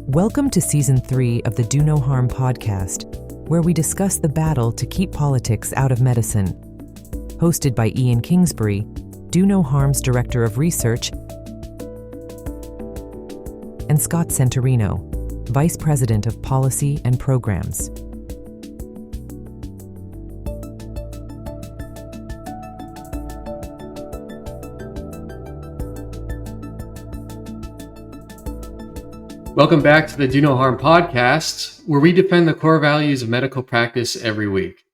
Welcome to Season 3 of the Do No Harm podcast, where we discuss the battle to keep politics out of medicine. Hosted by Ian Kingsbury, Do No Harm's Director of Research, and Scott Centorino, Vice President of Policy and Programs. Welcome back to the Do No Harm podcast, where we defend the core values of medical practice every week.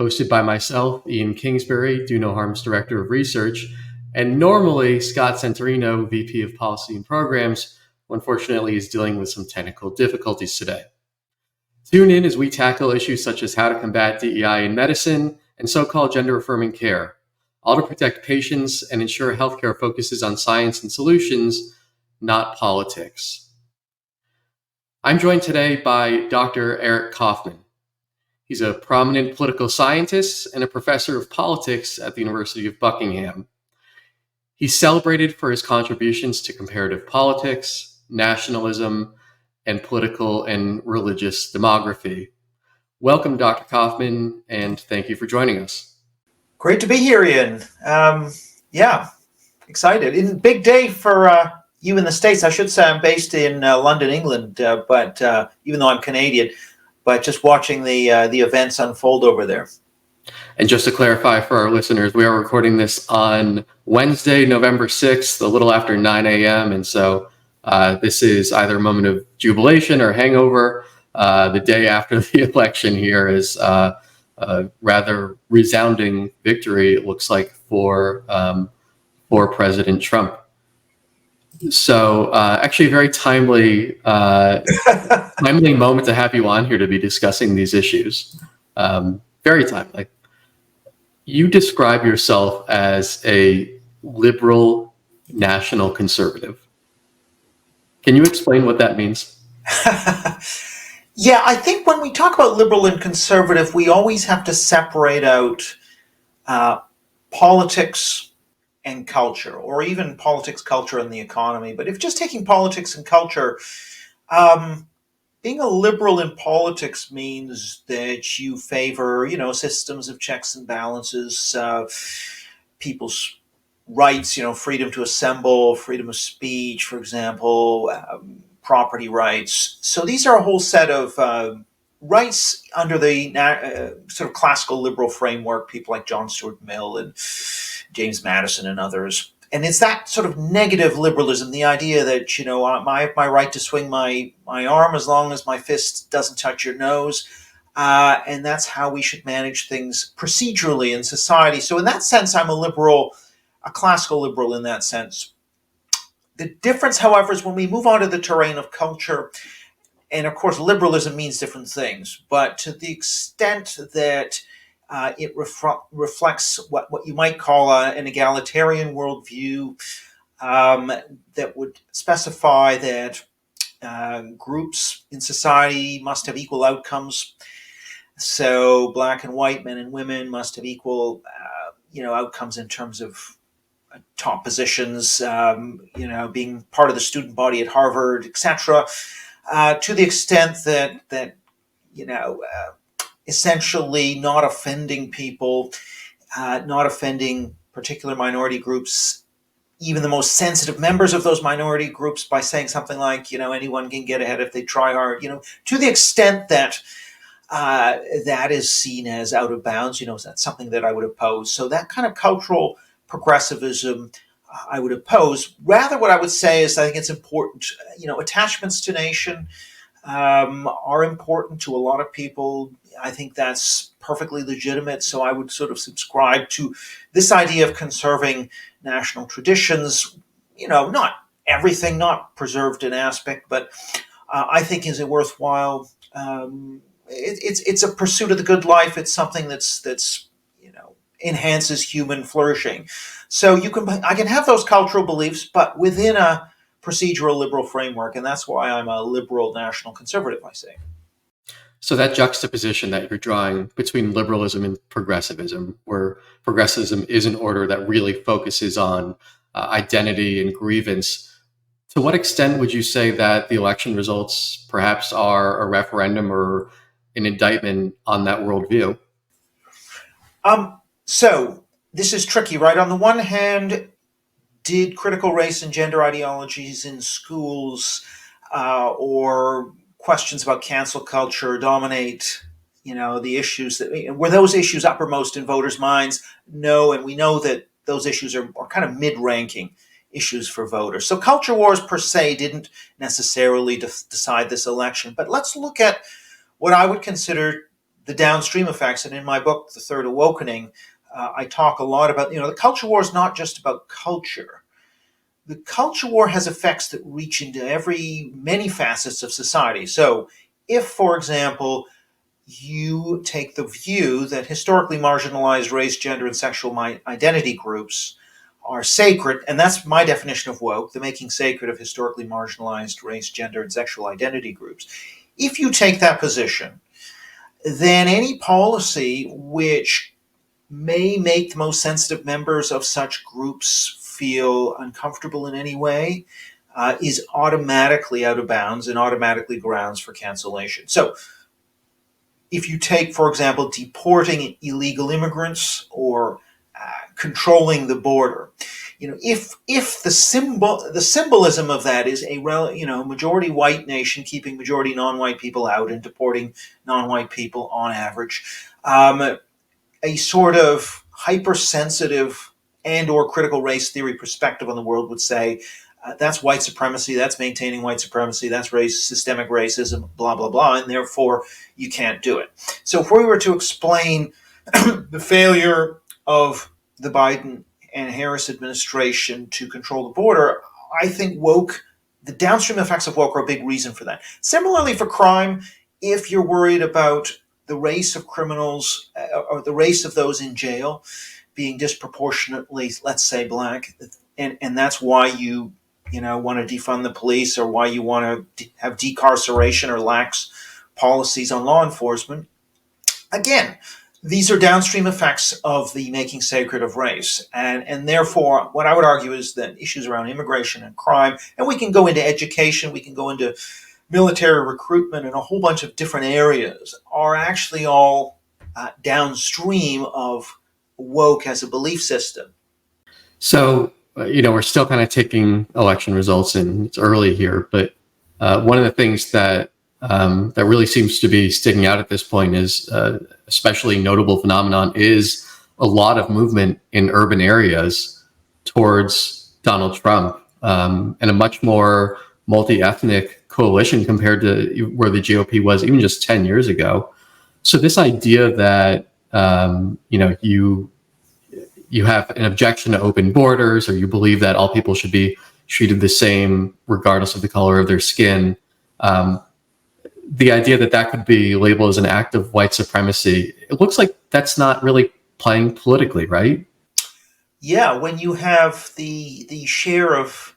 Hosted by myself, Ian Kingsbury, Do No Harm's Director of Research, and normally Scott Centorino, VP of Policy and Programs, who unfortunately is dealing with some technical difficulties today. Tune in as we tackle issues such as how to combat DEI in medicine and so-called gender-affirming care, all to protect patients and ensure healthcare focuses on science and solutions, not politics. I'm joined today by Dr. Eric Kaufman. He's a prominent political scientist and a professor of politics at the University of Buckingham. He's celebrated for his contributions to comparative politics, nationalism, and political and religious demography. Welcome, Dr. Kaufman, and thank you for joining us. Great to be here, Ian. Excited. Big day for you in the States. I should say I'm based in London, England, but even though I'm Canadian, but just watching the events unfold over there. And just to clarify for our listeners, we are recording this on Wednesday, November 6th, a little after 9 a.m. And so this is either a moment of jubilation or hangover. The day after the election here is a rather resounding victory, it looks like, for President Trump. So actually a very timely moment to have you on here to be discussing these issues. Very timely. You describe yourself as a liberal national conservative. Can you explain what that means? Yeah, I think when we talk about liberal and conservative, we always have to separate out politics and culture, or even politics, culture, and the economy. But if just taking politics and culture, being a liberal in politics means that you favor, systems of checks and balances, people's rights, freedom to assemble, freedom of speech, for example, property rights. So these are a whole set of rights under the sort of classical liberal framework, people like John Stuart Mill and James Madison and others. And it's that sort of negative liberalism, the idea that, I have my right to swing my arm as long as my fist doesn't touch your nose. And that's how we should manage things procedurally in society. So in that sense, I'm a liberal, a classical liberal in that sense. The difference, however, is when we move on to the terrain of culture. And of course, liberalism means different things, but to the extent that it reflects what you might call an egalitarian worldview that would specify that groups in society must have equal outcomes. So black and white, men and women must have equal, outcomes in terms of top positions, being part of the student body at Harvard, etc. To the extent that essentially not offending people, not offending particular minority groups, even the most sensitive members of those minority groups, by saying something like, anyone can get ahead if they try hard, to the extent that that is seen as out of bounds, that's something that I would oppose. So that kind of cultural progressivism I would oppose. Rather, what I would say is I think it's important, attachments to nation are important to a lot of people. I think that's perfectly legitimate. So I would sort of subscribe to this idea of conserving national traditions, not everything, not preserved in aspect, but I think is a worthwhile, it's a pursuit of the good life. It's something that's enhances human flourishing. So I can have those cultural beliefs, but within a procedural liberal framework, and that's why I'm a liberal national conservative, I say. So that juxtaposition that you're drawing between liberalism and progressivism, where progressivism is an order that really focuses on identity and grievance, To what extent would you say that the election results perhaps are a referendum or an indictment on that worldview? So this is tricky, right? On the one hand, did critical race and gender ideologies in schools or questions about cancel culture dominate, the issues that were those issues uppermost in voters' minds? No, and we know that those issues are kind of mid-ranking issues for voters. So culture wars per se didn't necessarily decide this election, but let's look at what I would consider the downstream effects. And in my book, The Third Awakening, I talk a lot about, the culture war is not just about culture. The culture war has effects that reach into many facets of society. So if, for example, you take the view that historically marginalized race, gender, and sexual identity groups are sacred, and that's my definition of woke, the making sacred of historically marginalized race, gender, and sexual identity groups. If you take that position, then any policy which may make the most sensitive members of such groups feel uncomfortable in any way is automatically out of bounds and automatically grounds for cancellation. So if you take, for example, deporting illegal immigrants or controlling the border, if the symbolism of that is a majority white nation keeping majority non-white people out and deporting non-white people on average, a sort of hypersensitive and or critical race theory perspective on the world would say that's white supremacy, that's maintaining white supremacy, that's systemic racism, blah, blah, blah, and therefore you can't do it. So if we were to explain the failure of the Biden and Harris administration to control the border, I think the downstream effects of woke are a big reason for that. Similarly for crime, if you're worried about the race of criminals or the race of those in jail being disproportionately, let's say, black, and that's why you want to defund the police or why you want to have decarceration or lax policies on law enforcement. Again, these are downstream effects of the making sacred of race. And therefore, what I would argue is that issues around immigration and crime, and we can go into education, we can go into military recruitment and a whole bunch of different areas, are actually all downstream of woke as a belief system. So, we're still kind of taking election results, and it's early here, but one of the things that really seems to be sticking out at this point is especially notable phenomenon is a lot of movement in urban areas towards Donald Trump and a much more multi-ethnic coalition compared to where the GOP was even just 10 years ago. So this idea that, you have an objection to open borders, or you believe that all people should be treated the same regardless of the color of their skin, the idea that could be labeled as an act of white supremacy, it looks like that's not really playing politically, right? Yeah, when you have the share of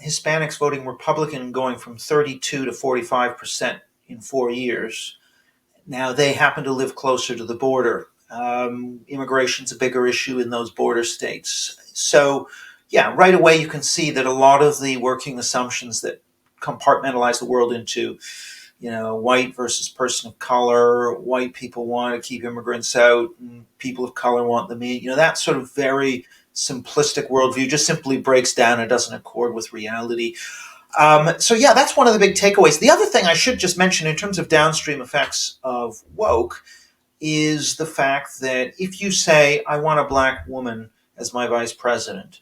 Hispanics voting Republican going from 32 to 45% in 4 years, now they happen to live closer to the border. Immigration's a bigger issue in those border states. So, yeah, right away you can see that a lot of the working assumptions that compartmentalize the world into white versus person of color, white people want to keep immigrants out, and people of color want them in. That sort of very simplistic worldview just simply breaks down and doesn't accord with reality. So yeah, that's one of the big takeaways. The other thing I should just mention in terms of downstream effects of woke is the fact that if you say, I want a black woman as my vice president,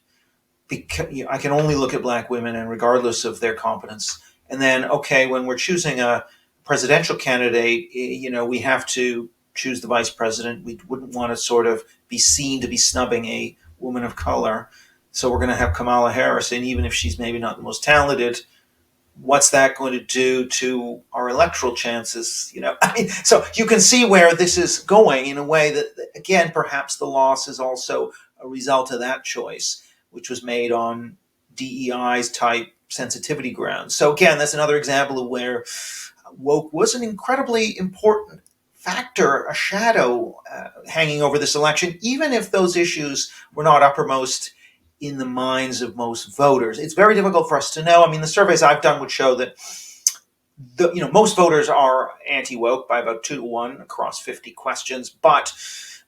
because I can only look at black women and regardless of their competence, and then, okay, when we're choosing a presidential candidate, we have to choose the vice president. We wouldn't want to sort of be seen to be snubbing a woman of color. So we're going to have Kamala Harris, and even if she's maybe not the most talented, what's that going to do to our electoral chances? So you can see where this is going in a way that, again, perhaps the loss is also a result of that choice, which was made on DEI's type sensitivity grounds. So again, that's another example of where woke was an incredibly important factor, a shadow hanging over this election, even if those issues were not uppermost in the minds of most voters? It's very difficult for us to know. I mean, the surveys I've done would show that most voters are anti-woke by about 2-1 across 50 questions, but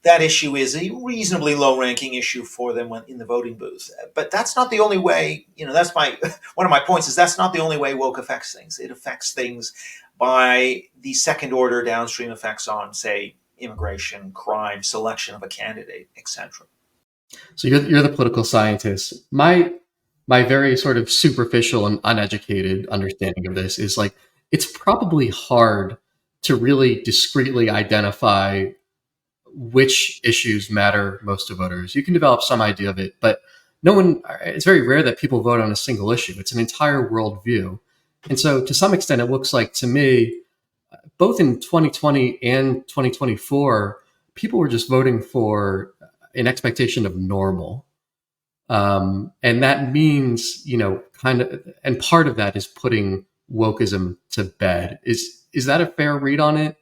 that issue is a reasonably low-ranking issue for them when in the voting booth. But that's not the only way. That's one of my points is that's not the only way woke affects things. It affects things by the second-order downstream effects on, say, immigration, crime, selection of a candidate, etc. So you're the political scientist. My very sort of superficial and uneducated understanding of this is like it's probably hard to really discreetly identify which issues matter most to voters. You can develop some idea of it, but it's very rare that people vote on a single issue. It's an entire worldview. And so to some extent, it looks like to me, both in 2020 and 2024, people were just voting for an expectation of normal. And that means, and part of that is putting wokeism to bed. Is that a fair read on it?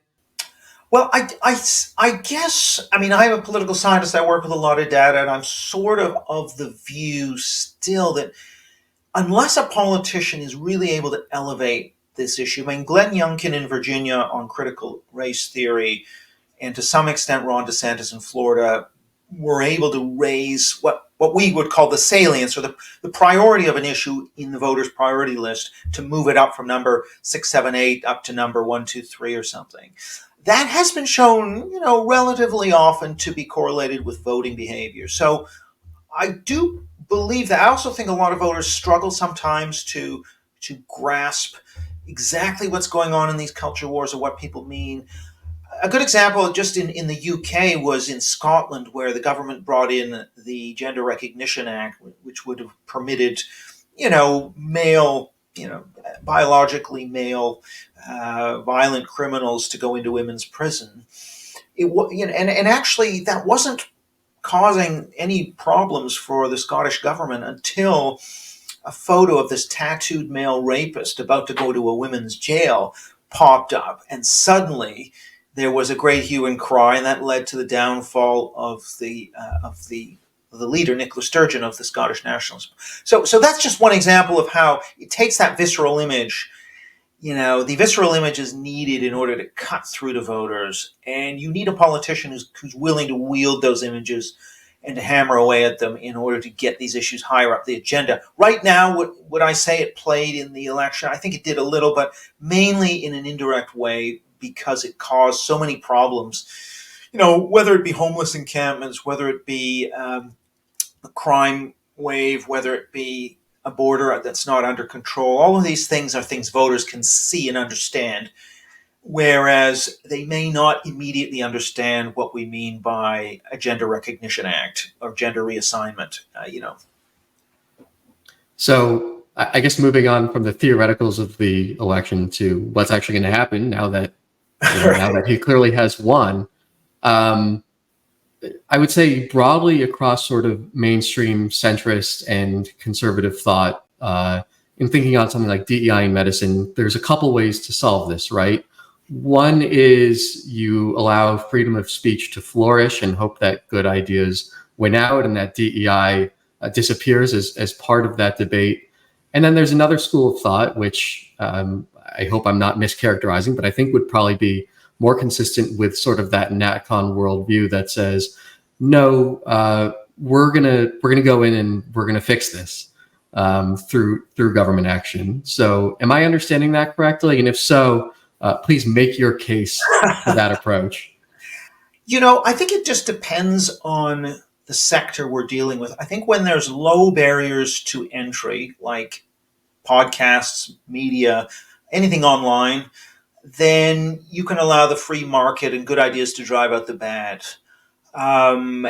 Well, I guess, I'm a political scientist. I work with a lot of data, and I'm sort of the view still that unless a politician is really able to elevate this issue, Glenn Youngkin in Virginia on critical race theory, and to some extent Ron DeSantis in Florida, were able to raise what we would call the salience or the priority of an issue in the voters' priority list to move it up from number 6, 7, 8 up to number 1, 2, 3 or something. That has been shown, relatively often to be correlated with voting behavior. So I do believe that. I also think a lot of voters struggle sometimes to grasp exactly what's going on in these culture wars or what people mean. A good example just in the UK was in Scotland, where the government brought in the Gender Recognition Act, which would have permitted, male, biologically male violent criminals to go into women's prison. And actually that wasn't causing any problems for the Scottish government until a photo of this tattooed male rapist about to go to a women's jail popped up, and suddenly there was a great hue and cry, and that led to the downfall of the leader, Nicola Sturgeon, of the Scottish nationalism. So that's just one example of how it takes that visceral image. The visceral image is needed in order to cut through to voters, and you need a politician who's willing to wield those images and to hammer away at them in order to get these issues higher up the agenda. Right now, would I say it played in the election? I think it did a little, but mainly in an indirect way, because it caused so many problems, whether it be homeless encampments, whether it be a crime wave, whether it be a border that's not under control. All of these things are things voters can see and understand, whereas they may not immediately understand what we mean by a Gender Recognition Act or gender reassignment, So I guess moving on from the theoreticals of the election to what's actually going to happen now that now that he clearly has won, I would say broadly across sort of mainstream centrist and conservative thought, in thinking on something like DEI in medicine, there's a couple ways to solve this, right? One is you allow freedom of speech to flourish and hope that good ideas win out and that DEI disappears as part of that debate. And then there's another school of thought, which I hope I'm not mischaracterizing, but I think would probably be more consistent with sort of that NatCon worldview that says, no, we're gonna go in and we're gonna fix this through government action. So, am I understanding that correctly? And if so, please make your case for that approach. I think it just depends on the sector we're dealing with. I think when there's low barriers to entry, like podcasts, media, anything online, then you can allow the free market and good ideas to drive out the bad. And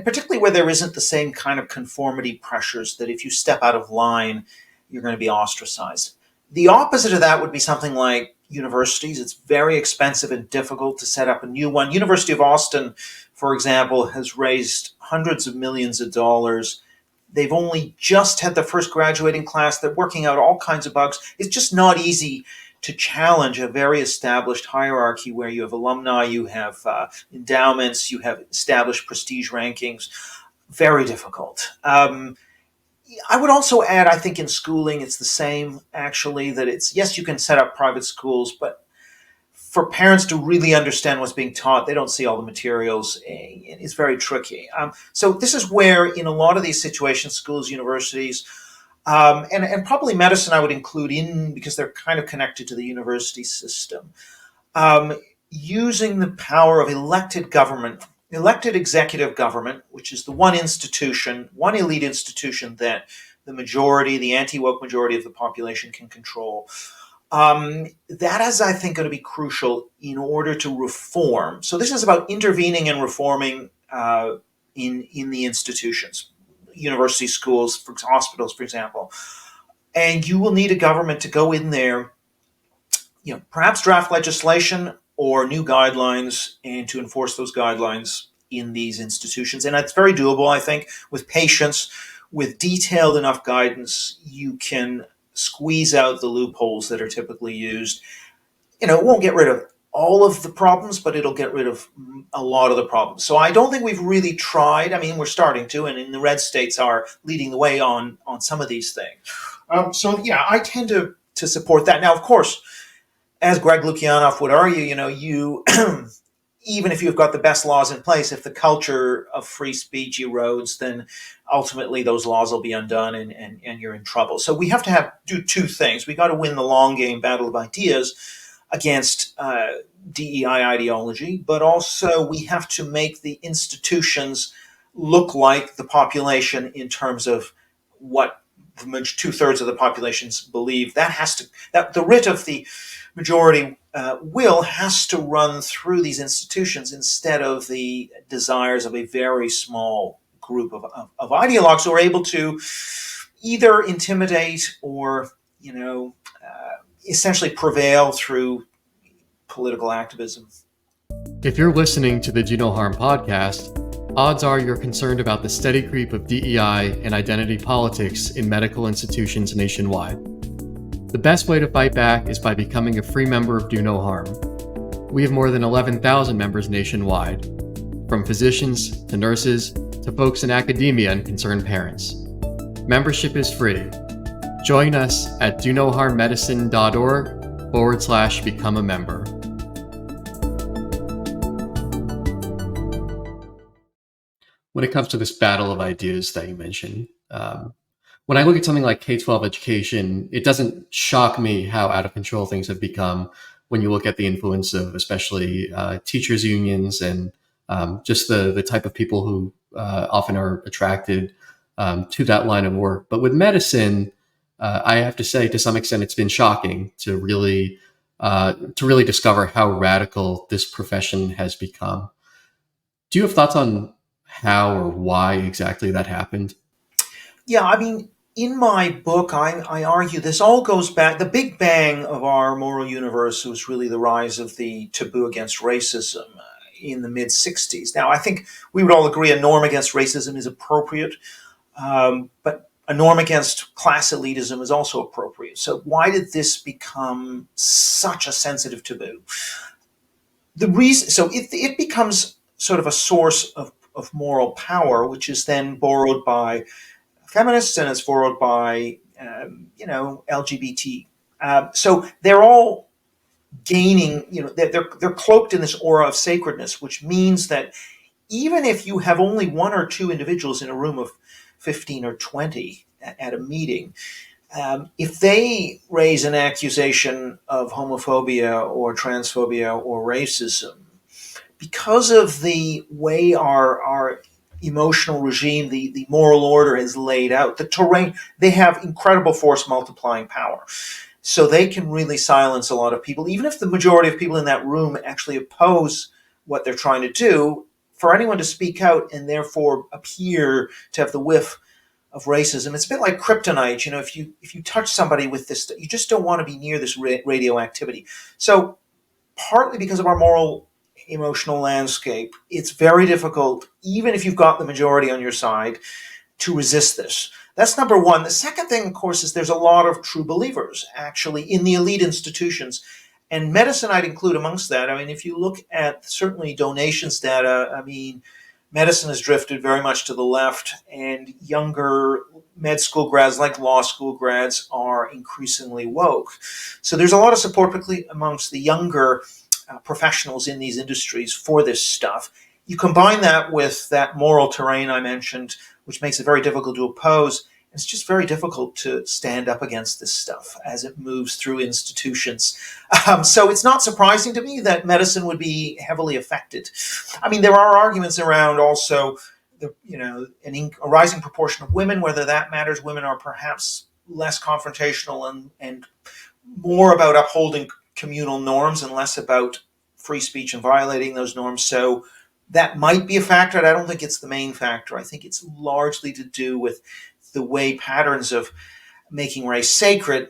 particularly where there isn't the same kind of conformity pressures that if you step out of line, you're going to be ostracized. The opposite of that would be something like universities. It's very expensive and difficult to set up a new one. University of Austin, for example, has raised hundreds of millions of dollars. They've only just had the first graduating class. They're working out all kinds of bugs. It's just not easy to challenge a very established hierarchy where you have alumni, you have endowments, you have established prestige rankings. Very difficult. I would also add, I think in schooling, it's the same, actually, that it's, yes, you can set up private schools, but for parents to really understand what's being taught, they don't see all the materials. It's very tricky. So this is where, in a lot of these situations, schools, universities, and probably medicine I would include in, because they're kind of connected to the university system, um, using the power of elected government, elected executive government, which is the one institution, one elite institution that the majority, the anti-woke majority of the population can control. That is, I think, going to be crucial in order to reform. So this is about intervening and reforming in the institutions, university, schools, hospitals, for example. And you will need a government to go in there, perhaps draft legislation or new guidelines, and to enforce those guidelines in these institutions. And that's very doable, I think, with patience, with detailed enough guidance. You can squeeze out the loopholes that are typically used. It won't get rid of all of the problems, but it'll get rid of a lot of the problems. So I don't think we've really tried. I mean, we're starting to, and in the red states are leading the way on some of these things. So yeah, I tend to support that. Now, of course, as Greg Lukianoff would argue, you even if you've got the best laws in place, if the culture of free speech erodes, then ultimately those laws will be undone, and you're in trouble. So we have to do two things. We got to win the long game battle of ideas against DEI ideology, but also we have to make the institutions look like the population in terms of what two-thirds of the populations believe. That the writ of the majority will has to run through these institutions instead of the desires of a very small group of ideologues who are able to either intimidate or, essentially prevail through political activism. If you're listening to the Do No Harm podcast, odds are you're concerned about the steady creep of DEI and identity politics in medical institutions nationwide. The best way to fight back is by becoming a free member of Do No Harm. We have more than 11,000 members nationwide, from physicians to nurses to folks in academia and concerned parents. Membership is free. Join us at donoharmmedicine.org/become a member. When it comes to this battle of ideas that you mentioned, when I look at something like K-12 education, it doesn't shock me how out of control things have become when you look at the influence of especially teachers' unions and just the type of people who often are attracted to that line of work. But with medicine, I have to say, to some extent, it's been shocking to really discover how radical this profession has become. Do you have thoughts on how or why exactly that happened? Yeah, I mean, in my book, I argue this all goes back. The big bang of our moral universe was really the rise of the taboo against racism in the mid-'60s. Now, I think we would all agree a norm against racism is appropriate, but a norm against class elitism is also appropriate. So why did this become such a sensitive taboo? The reason, so it becomes sort of a source of moral power, which is then borrowed by feminists and it's borrowed by, LGBT. So they're all gaining, they're cloaked in this aura of sacredness, which means that even if you have only one or two individuals in a room of 15 or 20 at a meeting, if they raise an accusation of homophobia or transphobia or racism, because of the way our emotional regime, the moral order is laid out, the terrain, they have incredible force multiplying power. So they can really silence a lot of people, even if the majority of people in that room actually oppose what they're trying to do. For anyone to speak out and therefore appear to have the whiff of racism, it's a bit like kryptonite. If you touch somebody with this, you just don't want to be near this radioactivity. So partly because of our moral emotional landscape, it's very difficult, even if you've got the majority on your side, to resist this. That's number one. The second thing, of course, is there's a lot of true believers actually in the elite institutions. And medicine I'd include amongst that. I mean, if you look at certainly donations data, I mean, medicine has drifted very much to the left, and younger med school grads, like law school grads, are increasingly woke. So there's a lot of support, particularly amongst the younger professionals in these industries, for this stuff. You combine that with that moral terrain I mentioned, which makes it very difficult to oppose. It's just very difficult to stand up against this stuff as it moves through institutions. So it's not surprising to me that medicine would be heavily affected. I mean, there are arguments around also a rising proportion of women, whether that matters. Women are perhaps less confrontational and more about upholding communal norms and less about free speech and violating those norms. So that might be a factor. And I don't think it's the main factor. I think it's largely to do with the way patterns of making race sacred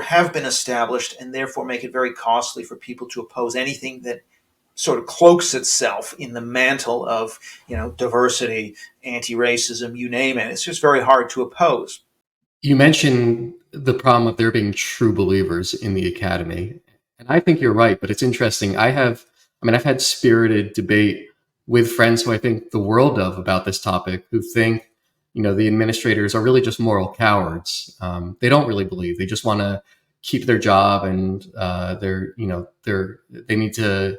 have been established, and therefore make it very costly for people to oppose anything that sort of cloaks itself in the mantle of, diversity, anti-racism, you name it. It's just very hard to oppose. You mentioned the problem of there being true believers in the academy. And I think you're right, but it's interesting. I've had spirited debate with friends who I think the world of about this topic, who think, the administrators are really just moral cowards. They don't really believe. They just want to keep their job, and they need to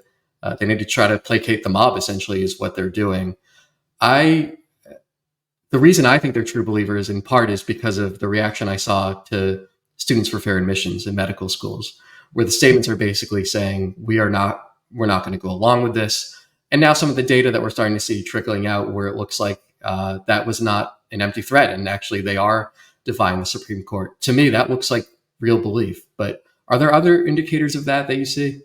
try to placate the mob. Essentially, is what they're doing. The reason I think they're true believers in part is because of the reaction I saw to Students for Fair Admissions in medical schools, where the statements are basically saying we're not going to go along with this. And now some of the data that we're starting to see trickling out, where it looks like that was not an empty threat, and actually they are defying the Supreme Court. To me, that looks like real belief. But are there other indicators of that you see?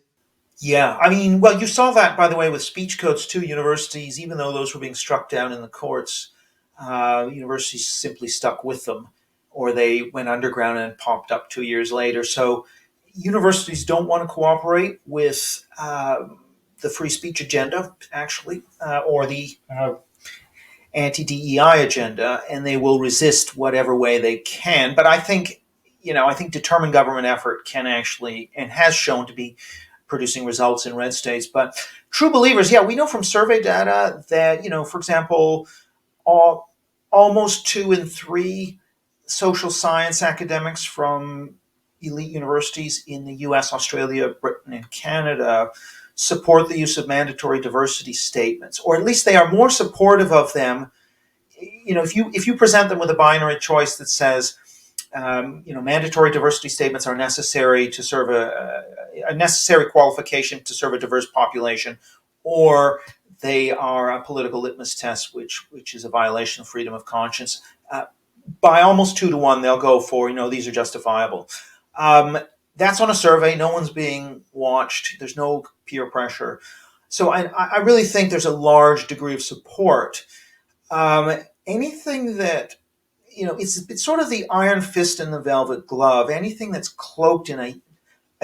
Yeah, I mean, well, you saw that, by the way, with speech codes too. Universities, even though those were being struck down in the courts, universities simply stuck with them, or they went underground and popped up 2 years later. So universities don't want to cooperate with the free speech agenda, actually, or the anti-DEI agenda, and they will resist whatever way they can. But I think determined government effort can actually, and has shown to be, producing results in red states. But true believers, we know from survey data that, for example, almost 2 in 3 social science academics from elite universities in the US, Australia, Britain, and Canada support the use of mandatory diversity statements, or at least they are more supportive of them. If you present them with a binary choice that says, mandatory diversity statements are necessary to serve a necessary qualification to serve a diverse population, or they are a political litmus test, which is a violation of freedom of conscience. By almost 2 to 1, they'll go for, these are justifiable. That's on a survey. No one's being watched. There's no peer pressure. So I really think there's a large degree of support. Anything that, it's sort of the iron fist and the velvet glove. Anything that's cloaked in a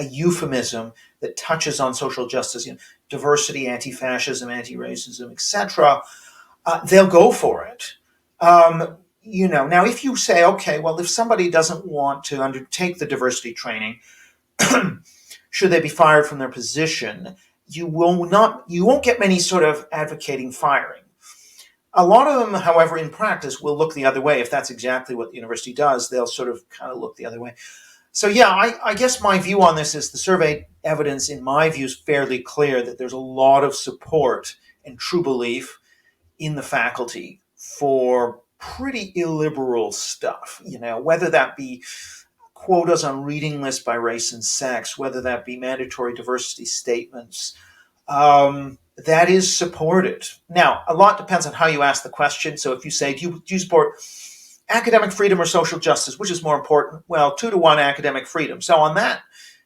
euphemism that touches on social justice, diversity, anti-fascism, anti-racism, etc., they'll go for it. Now if you say, okay, well, if somebody doesn't want to undertake the diversity training, should they be fired from their position? You won't get many sort of advocating firing. A lot of them, however, in practice will look the other way. If that's exactly what the university does, they'll sort of kind of look the other way. So I guess my view on this is the survey evidence, in my view, is fairly clear that there's a lot of support and true belief in the faculty for pretty illiberal stuff, whether that be quotas on reading lists by race and sex, whether that be mandatory diversity statements, that is supported. Now, a lot depends on how you ask the question. So if you say, do you support academic freedom or social justice, which is more important? Well, 2 to 1 academic freedom. So on that,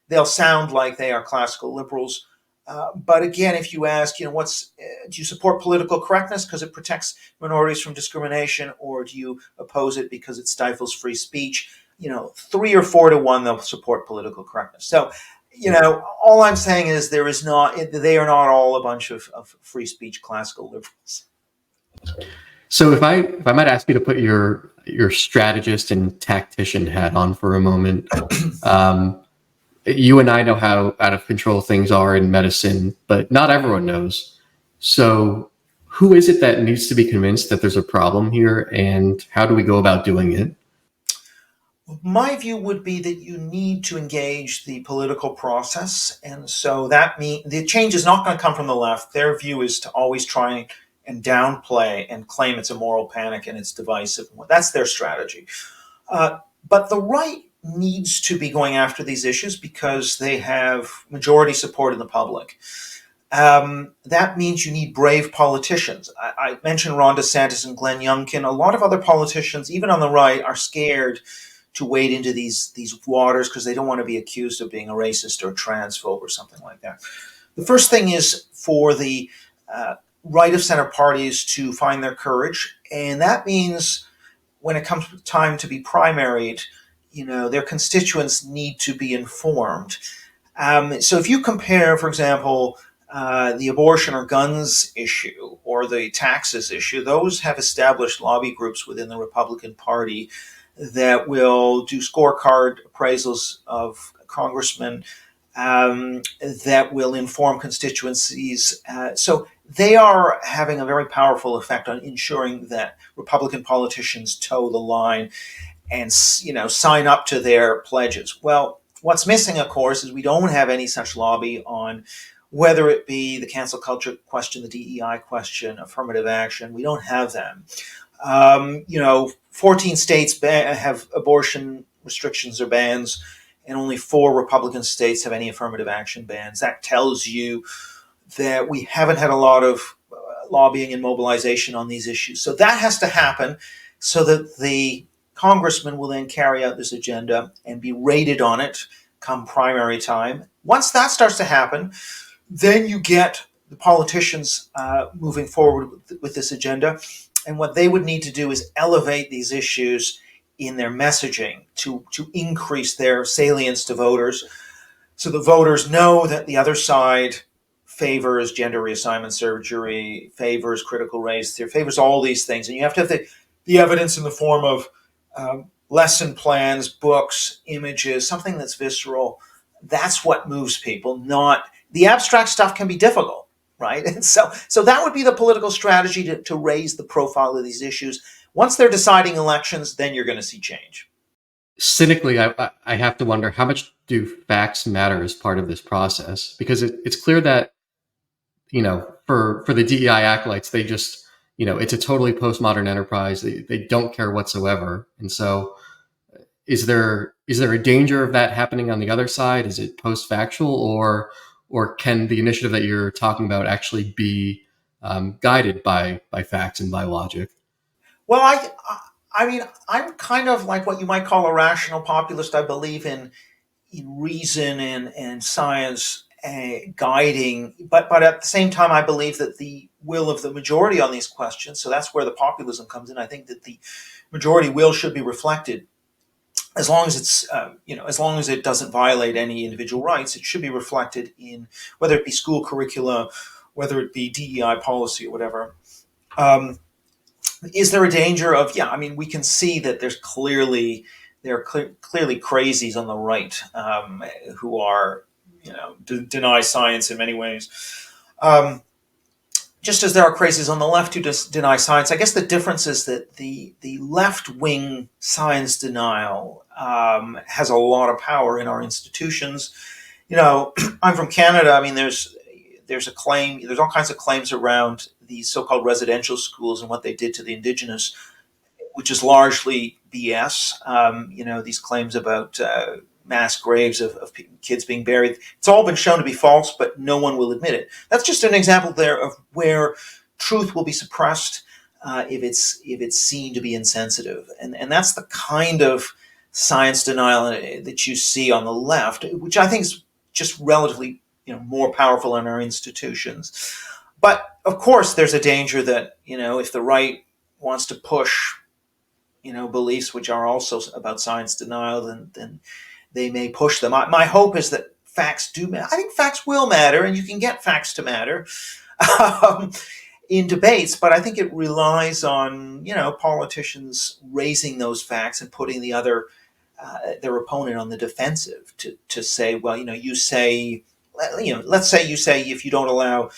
they'll sound like they are classical liberals. But again, if you ask, do you support political correctness because it protects minorities from discrimination, or do you oppose it because it stifles free speech? 3 or 4 to 1, they'll support political correctness. So, all I'm saying is they are not all a bunch of free speech classical liberals. So if I might ask you to put your strategist and tactician hat on for a moment, you and I know how out of control things are in medicine, but not everyone knows. So who is it that needs to be convinced that there's a problem here, and how do we go about doing it? My view would be that you need to engage the political process. And so that means the change is not going to come from the left. Their view is to always try and downplay and claim it's a moral panic and it's divisive. That's their strategy. But the right needs to be going after these issues because they have majority support in the public. That means you need brave politicians. I mentioned Ron DeSantis and Glenn Youngkin. A lot of other politicians, even on the right, are scared to wade into these waters because they don't want to be accused of being a racist or a transphobe or something like that. The first thing is for the right of center parties to find their courage, and that means when it comes time to be primaried, their constituents need to be informed. So if you compare, for example, the abortion or guns issue or the taxes issue, those have established lobby groups within the Republican Party that will do scorecard appraisals of congressmen, that will inform constituencies. So they are having a very powerful effect on ensuring that Republican politicians toe the line and sign up to their pledges. Well, what's missing, of course, is we don't have any such lobby on whether it be the cancel culture question, the DEI question, affirmative action. We don't have them. 14 states have abortion restrictions or bans, and only 4 Republican states have any affirmative action bans. That tells you that we haven't had a lot of lobbying and mobilization on these issues. So that has to happen so that the congressman will then carry out this agenda and be rated on it come primary time. Once that starts to happen, then you get the politicians moving forward with this agenda. And what they would need to do is elevate these issues in their messaging to increase their salience to voters, so the voters know that the other side favors gender reassignment surgery, favors critical race theory, favors all these things. And you have to have the evidence in the form of lesson plans, books, images, something that's visceral. That's what moves people, not the abstract stuff can be difficult. Right. And so that would be the political strategy to raise the profile of these issues. Once they're deciding elections, then you're going to see change. Cynically, I have to wonder, how much do facts matter as part of this process? Because it's clear that, for the DEI acolytes, they just, it's a totally postmodern enterprise. They don't care whatsoever. And so is there a danger of that happening on the other side? Is it post-factual, or can the initiative that you're talking about actually be guided by facts and by logic? Well, I mean, I'm kind of like what you might call a rational populist. I believe in reason and science guiding, but at the same time, I believe that the will of the majority on these questions. So that's where the populism comes in. I think that the majority will should be reflected. As long as it's, as long as it doesn't violate any individual rights, it should be reflected in whether it be school curricula, whether it be DEI policy or whatever. Is there a danger of? Yeah, I mean, we can see that there are clearly crazies on the right who are, deny science in many ways. Just as there are crazies on the left who just deny science. I guess the difference is that the left-wing science denial has a lot of power in our institutions. I'm from Canada. I mean, there's a claim. There's all kinds of claims around these so-called residential schools and what they did to the Indigenous, which is largely BS. These claims about mass graves of kids being buried. It's all been shown to be false, but no one will admit it. That's just an example there of where truth will be suppressed if it's seen to be insensitive. And that's the kind of science denial that you see on the left, which I think is just relatively more powerful in our institutions. But of course, there's a danger that if the right wants to push beliefs which are also about science denial, then they may push them. My hope is that facts do matter. I think facts will matter, and you can get facts to matter in debates, but I think it relies on politicians raising those facts and putting the other their opponent on the defensive to say, well, you say, let's say you say if you don't allow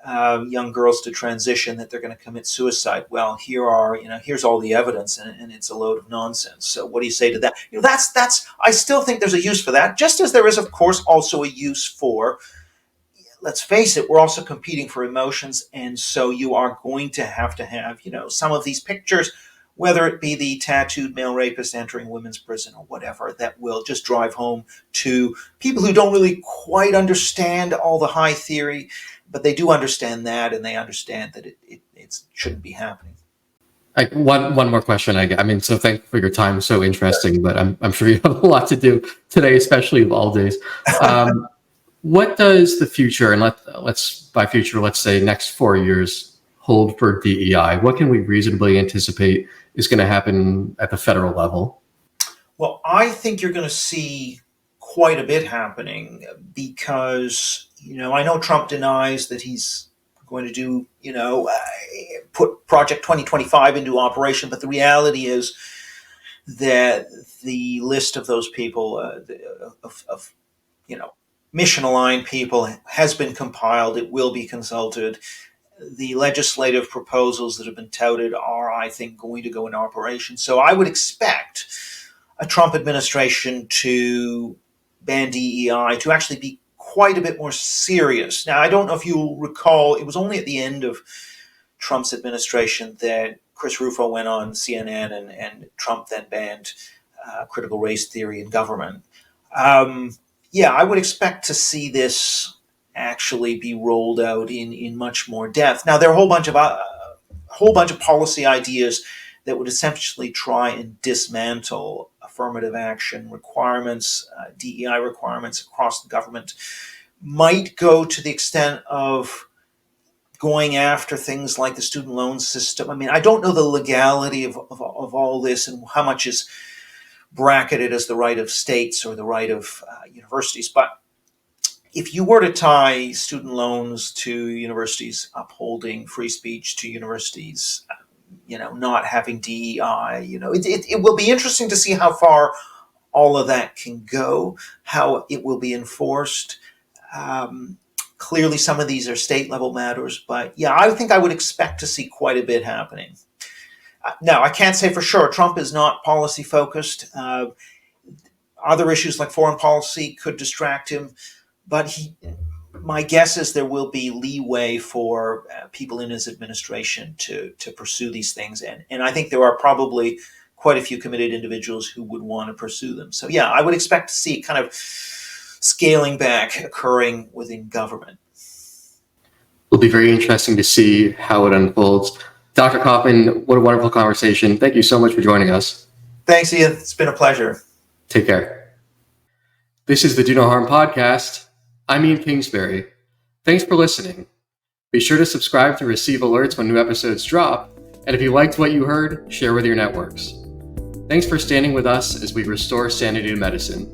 young girls to transition that they're going to commit suicide. Well, here's all the evidence, and it's a load of nonsense. So what do you say to that? That's I still think there's a use for that, just as there is, of course, also a use for, let's face it, we're also competing for emotions, and so you are going to have, some of these pictures, whether it be the tattooed male rapist entering women's prison or whatever, that will just drive home to people who don't really quite understand all the high theory, but they do understand that, and they understand that it shouldn't be happening. One more question. I mean, so thank you for your time. So interesting, but I'm sure you have a lot to do today, especially of all days. What does the future, and let's by future, let's say next 4 years, hold for DEI? What can we reasonably anticipate is going to happen at the federal level? Well, I think you're going to see quite a bit happening because, I know Trump denies that he's going to do, put Project 2025 into operation, but the reality is that the list of those people, of mission-aligned people, has been compiled. It will be consulted. The legislative proposals that have been touted are, I think, going to go into operation. So I would expect a Trump administration to ban DEI to actually be quite a bit more serious. Now, I don't know if you'll recall, it was only at the end of Trump's administration that Chris Rufo went on CNN and Trump then banned critical race theory in government. I would expect to see this actually be rolled out in much more depth. Now, there are a whole bunch of policy ideas that would essentially try and dismantle affirmative action requirements, DEI requirements across the government, might go to the extent of going after things like the student loan system. I mean, I don't know the legality of all this and how much is bracketed as the right of states or the right of universities, but if you were to tie student loans to universities upholding free speech, to universities, not having DEI, it will be interesting to see how far all of that can go, how it will be enforced. Clearly, some of these are state level matters, but I think I would expect to see quite a bit happening. Now, I can't say for sure. Trump is not policy focused. Other issues like foreign policy could distract him. But my guess is there will be leeway for people in his administration to pursue these things. And I think there are probably quite a few committed individuals who would want to pursue them. So, I would expect to see kind of scaling back occurring within government. It'll be very interesting to see how it unfolds. Dr. Kaufman, what a wonderful conversation. Thank you so much for joining us. Thanks, Ian. It's been a pleasure. Take care. This is the Do No Harm podcast. I'm Ian Kingsbury. Thanks for listening. Be sure to subscribe to receive alerts when new episodes drop. And if you liked what you heard, share with your networks. Thanks for standing with us as we restore sanity to medicine.